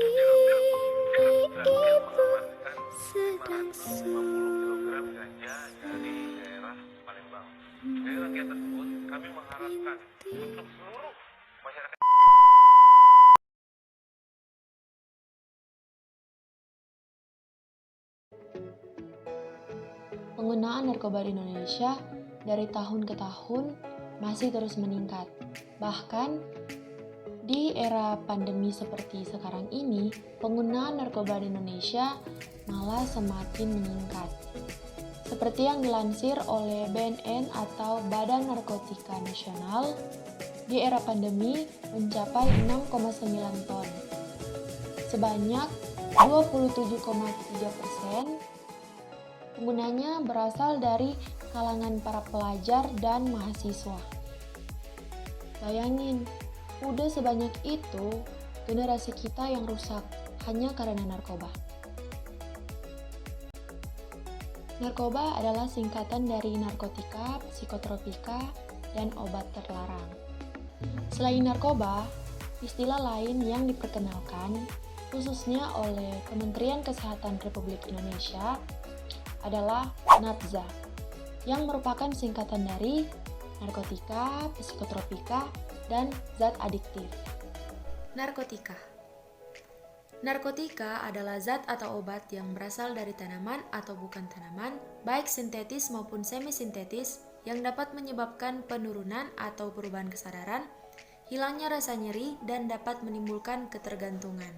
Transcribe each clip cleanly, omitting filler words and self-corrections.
ibu sedang sunyi. ganja dari daerah Palembang. Dari rangkaian tersebut, kami mengharapkan untuk seluruh masyarakat. Penggunaan narkoba di Indonesia dari tahun ke tahun masih terus meningkat. Bahkan di era pandemi seperti sekarang ini, penggunaan narkoba di Indonesia malah semakin meningkat. Seperti yang dilansir oleh BNN atau Badan Narkotika Nasional, di era pandemi mencapai 6,9 ton. Sebanyak 27,3% penggunanya berasal dari kalangan para pelajar dan mahasiswa. Bayangin, udah sebanyak itu generasi kita yang rusak hanya karena narkoba. Narkoba adalah singkatan dari narkotika, psikotropika, dan obat terlarang. Selain narkoba, istilah lain yang diperkenalkan khususnya oleh Kementerian Kesehatan Republik Indonesia adalah NAPZA, yang merupakan singkatan dari narkotika, psikotropika, dan zat adiktif. Narkotika. Narkotika adalah zat atau obat yang berasal dari tanaman atau bukan tanaman, baik sintetis maupun semi-sintetis, yang dapat menyebabkan penurunan atau perubahan kesadaran, hilangnya rasa nyeri, dan dapat menimbulkan ketergantungan.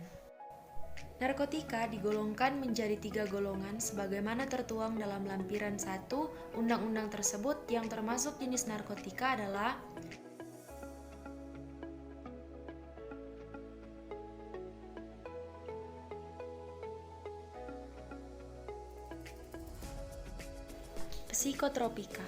Narkotika digolongkan menjadi 3 golongan sebagaimana tertuang dalam lampiran 1 undang-undang tersebut, yang termasuk jenis narkotika adalah psikotropika.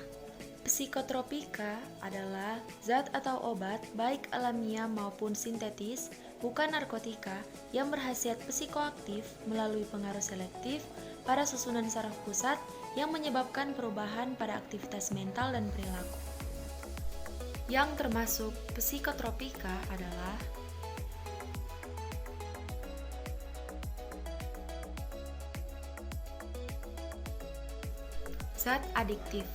Psikotropika adalah zat atau obat baik alamiah maupun sintetis, bukan narkotika, yang berkhasiat psikoaktif melalui pengaruh selektif pada susunan saraf pusat yang menyebabkan perubahan pada aktivitas mental dan perilaku. Yang termasuk psikotropika adalah zat adiktif.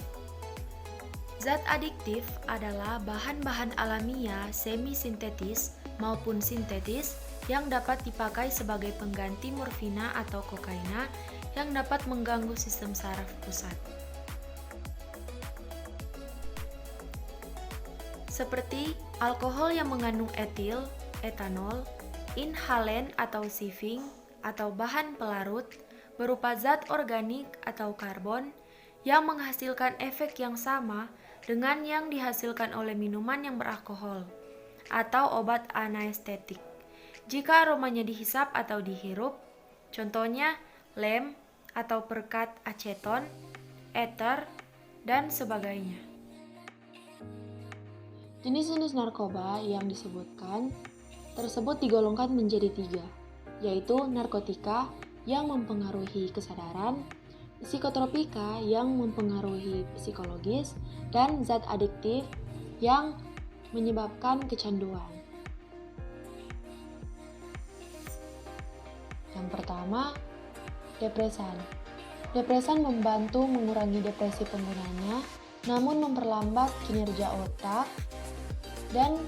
Zat adiktif adalah bahan-bahan alamiah semi-sintetis maupun sintetis yang dapat dipakai sebagai pengganti morfina atau kokaina yang dapat mengganggu sistem saraf pusat. Seperti alkohol yang mengandung etil, etanol, inhalen atau sifing, atau bahan pelarut berupa zat organik atau karbon yang menghasilkan efek yang sama dengan yang dihasilkan oleh minuman yang beralkohol atau obat anestetik jika aromanya dihisap atau dihirup, contohnya lem atau perkat aceton, ether, dan sebagainya. Jenis-jenis narkoba yang disebutkan tersebut digolongkan menjadi 3, yaitu narkotika yang mempengaruhi kesadaran, psikotropika yang mempengaruhi psikologis, dan zat adiktif yang menyebabkan kecanduan. Yang pertama, depresan. Depresan membantu mengurangi depresi penggunanya, namun memperlambat kinerja otak dan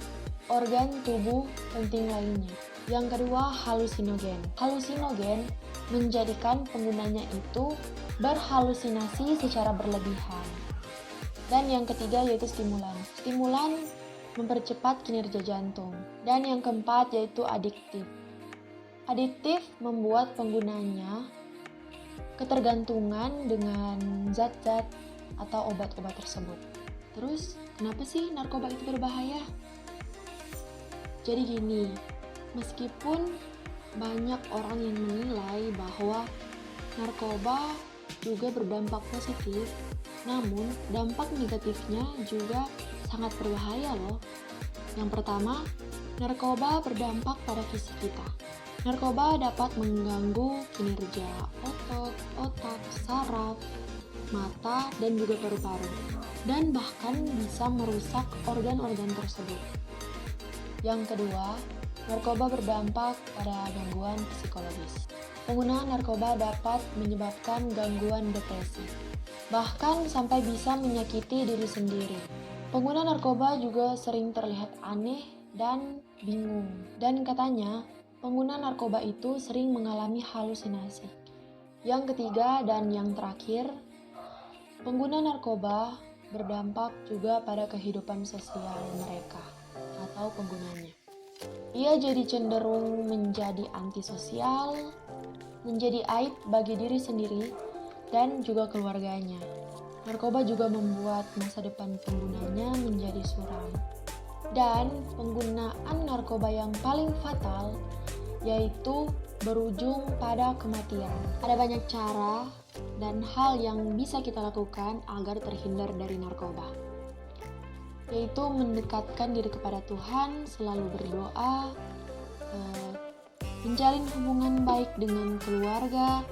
organ tubuh penting lainnya. Yang kedua, halusinogen. Halusinogen menjadikan penggunanya itu berhalusinasi secara berlebihan. Dan yang ketiga yaitu stimulan. Stimulan mempercepat kinerja jantung. Dan yang keempat yaitu adiktif. Adiktif membuat penggunanya ketergantungan dengan zat-zat atau obat-obat tersebut. Terus, kenapa sih narkoba itu berbahaya? Jadi gini, meskipun banyak orang yang menilai bahwa narkoba juga berdampak positif, namun dampak negatifnya juga sangat berbahaya loh. Yang pertama, narkoba berdampak pada fisik kita. Narkoba dapat mengganggu kinerja otot, otak, saraf, mata, dan juga paru-paru, dan bahkan bisa merusak organ-organ tersebut. Yang kedua, Narkoba berdampak pada gangguan psikologis. Penggunaan narkoba dapat menyebabkan gangguan depresi, bahkan sampai bisa menyakiti diri sendiri. Pengguna narkoba juga sering terlihat aneh dan bingung. Dan katanya, pengguna narkoba itu sering mengalami halusinasi. Yang ketiga dan yang terakhir, pengguna narkoba berdampak juga pada kehidupan sosial mereka atau penggunanya. Ia jadi cenderung menjadi antisosial, menjadi aib bagi diri sendiri dan juga keluarganya. Narkoba juga membuat masa depan penggunanya menjadi suram. Dan penggunaan narkoba yang paling fatal yaitu berujung pada kematian. Ada banyak cara dan hal yang bisa kita lakukan agar terhindar dari narkoba, yaitu mendekatkan diri kepada Tuhan, selalu berdoa, menjalin hubungan baik dengan keluarga,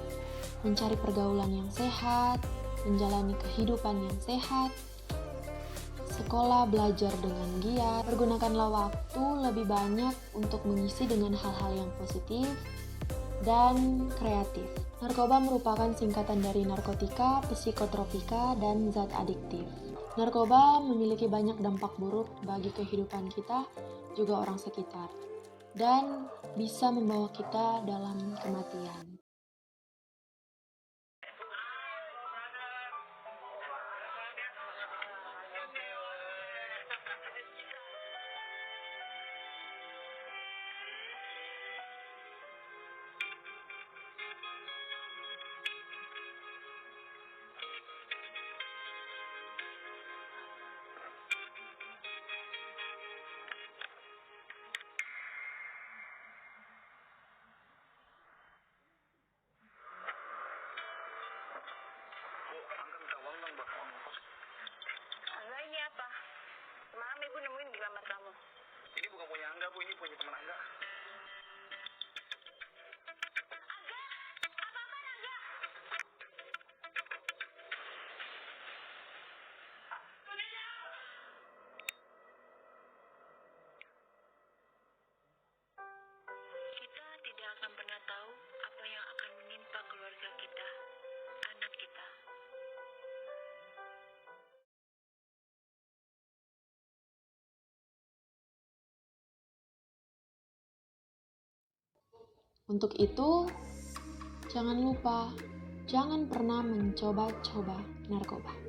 mencari pergaulan yang sehat, menjalani kehidupan yang sehat, sekolah belajar dengan giat, pergunakanlah waktu lebih banyak untuk mengisi dengan hal-hal yang positif dan kreatif. Narkoba merupakan singkatan dari narkotika, psikotropika, dan zat adiktif. Narkoba memiliki banyak dampak buruk bagi kehidupan kita, juga orang sekitar, dan bisa membawa kita dalam kematian. Angga, ini apa? Semalam ibu nemuin di kamar kamu. Ini bukan punya Angga, Bu. Ini punya teman Angga. Kita tidak akan pernah tahu apa yang akan menimpa keluarga kita, anak kita. Untuk itu, jangan lupa, jangan pernah mencoba-coba narkoba.